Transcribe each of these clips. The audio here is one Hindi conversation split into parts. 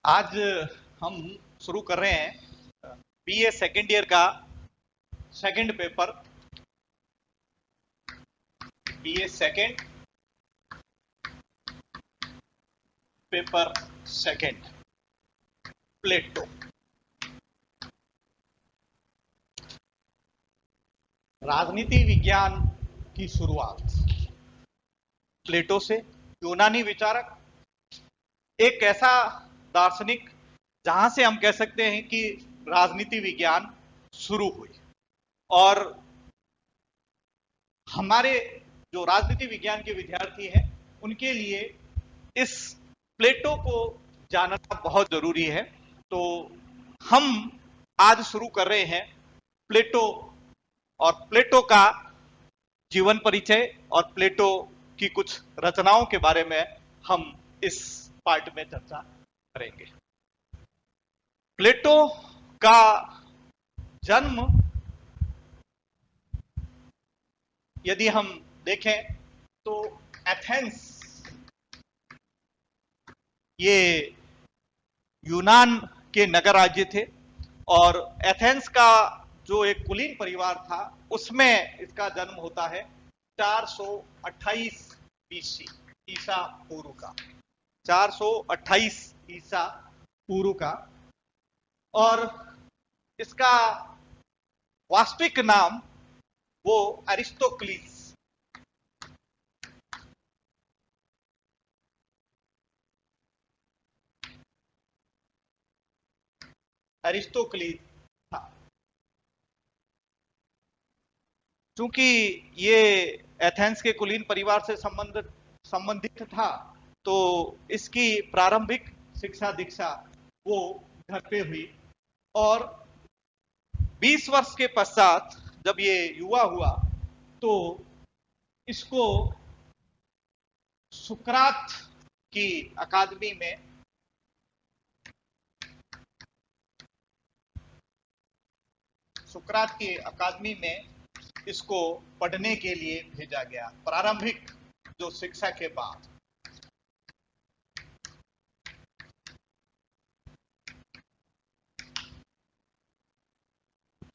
आज हम शुरू कर रहे हैं बीए सेकेंड ईयर का second paper. BA second paper second, Plato. राजनीति विज्ञान की शुरुआत प्लेटो से। यूनानी विचारक, एक ऐसा दार्शनिक जहां से हम कह सकते हैं कि राजनीति विज्ञान शुरू हुई। और हमारे जो राजनीति विज्ञान के विद्यार्थी हैं उनके लिए इस प्लेटो को जानना बहुत जरूरी है। तो हम आज शुरू कर रहे हैं प्लेटो और प्लेटो का जीवन परिचय और प्लेटो की कुछ रचनाओं के बारे में हम इस पार्ट में चर्चा करेंगे। प्लेटो का जन्म यदि हम देखें तो एथेंस, ये यूनान के नगर राज्य थे और एथेंस का जो एक कुलीन परिवार था उसमें इसका जन्म होता है 428 बीसी ईसा पूर्व का। 428 ईसा पूर्व का। और इसका वास्तविक नाम वो अरिस्टोक्लीस, अरिस्टोक्लीस था। चूंकि ये एथेंस के कुलीन परिवार से संबंधित था तो इसकी प्रारंभिक शिक्षा दीक्षा वो घर पे हुई। और 20 वर्ष के पश्चात जब ये युवा हुआ तो इसको सुकरात की अकादमी में इसको पढ़ने के लिए भेजा गया। प्रारंभिक जो शिक्षा के बाद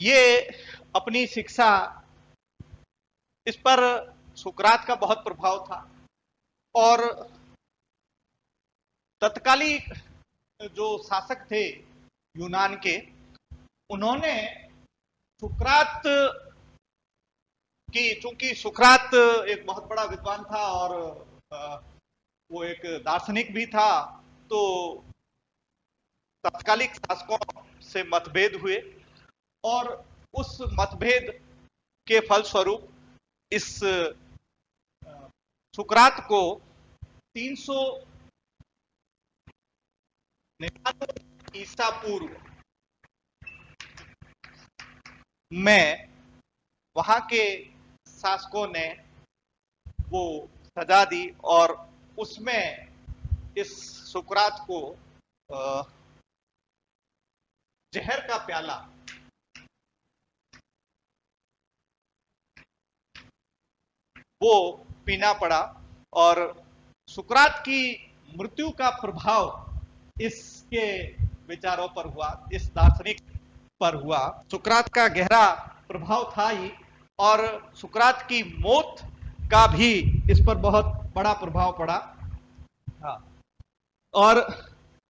ये अपनी शिक्षा, इस पर सुकरात का बहुत प्रभाव था। और तत्कालीन जो शासक थे यूनान के, उन्होंने सुकरात की, चूंकि सुकरात एक बहुत बड़ा विद्वान था और वो एक दार्शनिक भी था, तो तत्कालिक शासकों से मतभेद हुए और उस मतभेद के फलस्वरूप इस सुकरात को 399 ईसा पूर्व में वहां के शासकों ने वो सजा दी और उसमें इस सुकरात को जहर का प्याला वो पीना पड़ा। और सुकरात की मृत्यु का प्रभाव इसके विचारों पर हुआ, इस दार्शनिक पर हुआ। सुकरात का गहरा प्रभाव था ही और सुकरात की मौत का भी इस पर बहुत बड़ा प्रभाव पड़ा। हाँ। और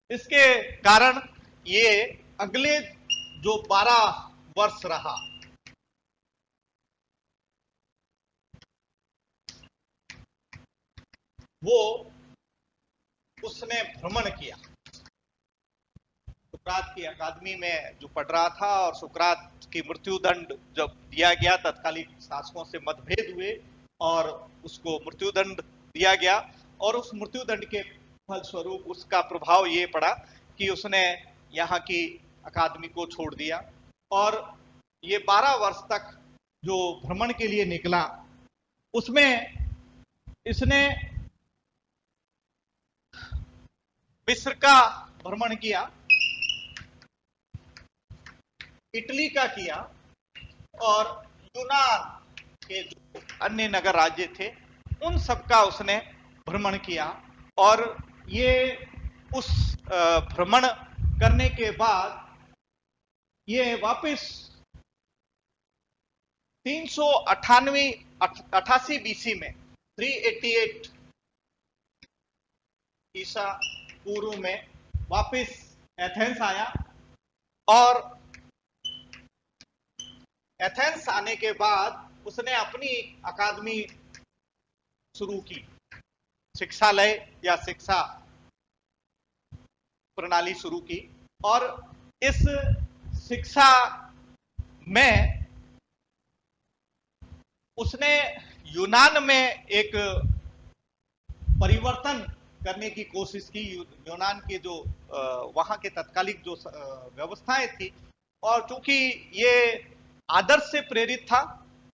इसके कारण ये अगले जो 12 वर्ष रहा, वो उसने भ्रमण किया। सुकरात की अकादमी में जो पढ़ रहा था और सुकरात की मृत्यु दंड जब दिया गया, तत्कालीन शासकों से मतभेद हुए और उसको मृत्यु दंड दिया गया। और उस मृत्यु दंड के फलस्वरूप उसका प्रभाव ये पड़ा कि उसने यहाँ की अकादमी को छोड़ दिया। और ये 12 वर्ष तक जो भ्रमण के लिए निकला उसमें इसने मिस्र का भ्रमण किया, इटली का किया और यूनान के जो अन्य नगर राज्य थे उन सबका उसने भ्रमण किया। और ये उस भ्रमण करने के बाद ये वापस 388 बीसी में 388 ईसा पूर्व में वापस एथेंस आया और एथेंस आने के बाद उसने अपनी अकादमी शुरू की, शिक्षालय या शिक्षा प्रणाली शुरू की। और इस शिक्षा में उसने यूनान में एक परिवर्तन करने की कोशिश की। यूनान के जो वहां के तत्कालिक जो व्यवस्थाएं थी, और चूंकि ये आदर्श से प्रेरित था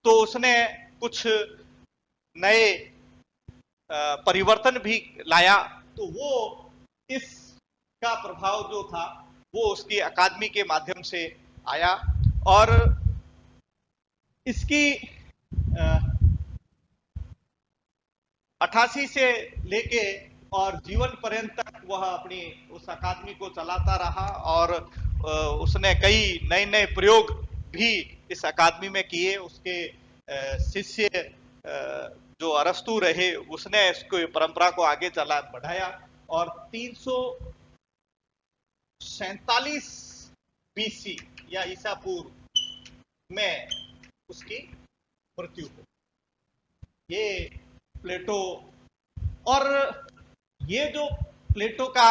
तो उसने कुछ नए परिवर्तन भी लाया। तो वो इसका प्रभाव जो था वो उसकी अकादमी के माध्यम से आया और इसकी 88 से लेके और जीवन पर्यंत तक वह अपनी उस अकादमी को चलाता रहा और उसने कई नए नए प्रयोग भी इस अकादमी में किए। उसके शिष्य जो अरस्तु रहे, उसने इसको परंपरा को आगे चला बढ़ाया और 347 बीसी या ईसा पूर्व में उसकी मृत्यु हो। ये प्लेटो, और ये जो प्लेटो का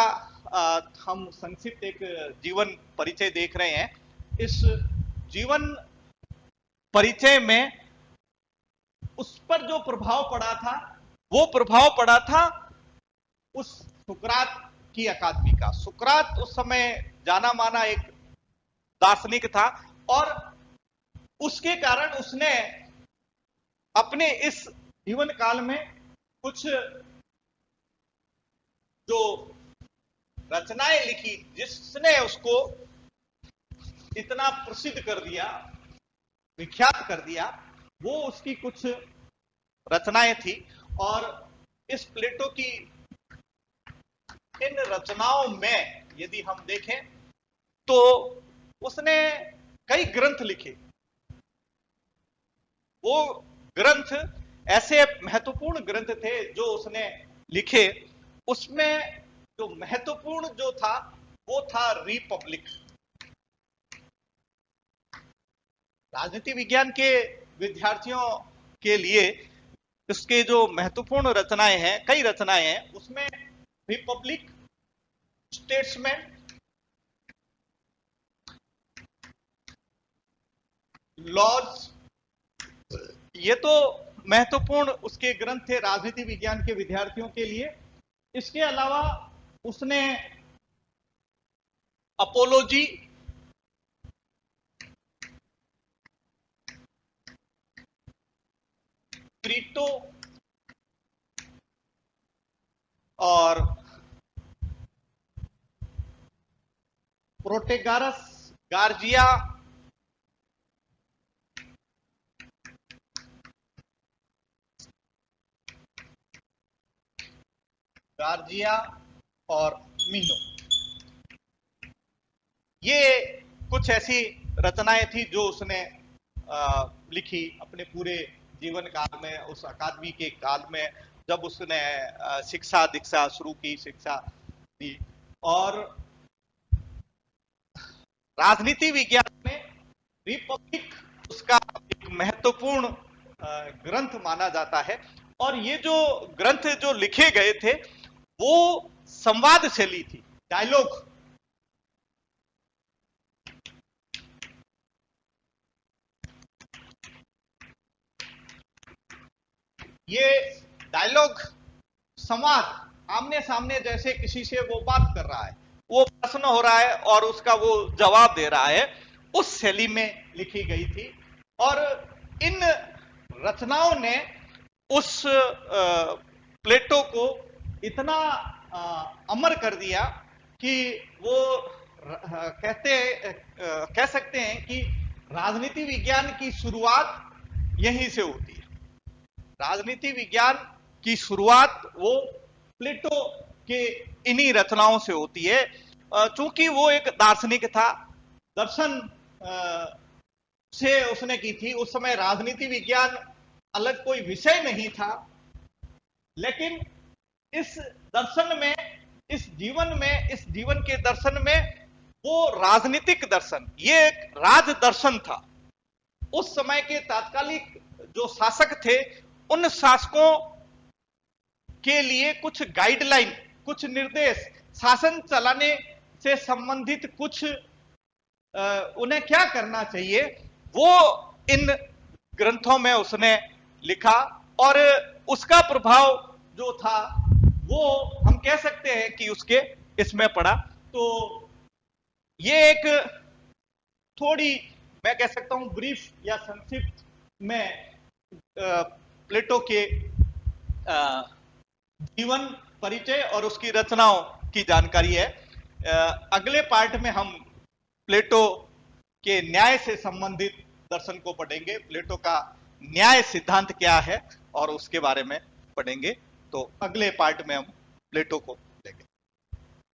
हम संक्षिप्त एक जीवन परिचय देख रहे हैं, इस जीवन परिचय में उस पर जो प्रभाव पड़ा था वो प्रभाव पड़ा था उस सुकरात की अकादमी का। सुकरात उस समय जाना माना एक दार्शनिक था और उसके कारण उसने अपने इस जीवन काल में कुछ जो रचनाएं लिखी जिसने उसको इतना प्रसिद्ध कर दिया, विख्यात कर दिया, वो उसकी कुछ रचनाएं थी। और इस प्लेटो की इन रचनाओं में यदि हम देखें तो उसने कई ग्रंथ लिखे। वो ग्रंथ ऐसे महत्वपूर्ण ग्रंथ थे जो उसने लिखे। उसमें जो महत्वपूर्ण जो था वो था रिपब्लिक। राजनीति विज्ञान के विद्यार्थियों के लिए इसके जो महत्वपूर्ण रचनाएं हैं, कई रचनाएं हैं, उसमें रिपब्लिक, स्टेट्समैन, लॉज, ये तो महत्वपूर्ण उसके ग्रंथ थे राजनीति विज्ञान के विद्यार्थियों के लिए। इसके अलावा उसने अपोलोजी, क्रीटो और प्रोटेगारस, गार्जिया, और मीनो, ये कुछ ऐसी रचनाएं थी जो उसने लिखी अपने पूरे जीवन काल में, उस अकादमी के काल में जब उसने शिक्षा दीक्षा शुरू की, शिक्षा दी। और राजनीति विज्ञान में रिपब्लिक उसका एक महत्वपूर्ण ग्रंथ माना जाता है। और ये जो ग्रंथ जो लिखे गए थे वो संवाद शैली थी, डायलॉग। ये डायलॉग संवाद, आमने सामने जैसे किसी से वो बात कर रहा है, वो प्रश्न हो रहा है और उसका वो जवाब दे रहा है, उस शैली में लिखी गई थी। और इन रचनाओं ने उस प्लेटो को इतना अमर कर दिया कि वो कह सकते हैं कि राजनीति विज्ञान की शुरुआत यहीं से होती है। राजनीति विज्ञान की शुरुआत वो प्लेटो के इन्हीं रचनाओं से होती है। चूंकि वो एक दार्शनिक था, दर्शन से उसने की थी। उस समय राजनीति विज्ञान अलग कोई विषय नहीं था, लेकिन इस दर्शन में, इस जीवन के दर्शन में वो राजनीतिक दर्शन, ये एक राज दर्शन था। उस समय के तात्कालिक जो शासक थे, उन शासकों के लिए कुछ गाइडलाइन, कुछ निर्देश, शासन चलाने से संबंधित कुछ उन्हें क्या करना चाहिए, वो इन ग्रंथों में उसने लिखा। और उसका प्रभाव जो था वो हम कह सकते हैं कि उसके इसमें पड़ा। तो ये एक थोड़ी, मैं कह सकता हूं ब्रीफ या संक्षिप्त में प्लेटो के जीवन, परिचय और उसकी रचनाओं की जानकारी है। अगले पार्ट में हम प्लेटो के न्याय से संबंधित दर्शन को पढ़ेंगे। प्लेटो का न्याय सिद्धांत क्या है और उसके बारे में पढ़ेंगे। तो अगले पार्ट में हम प्लेटो को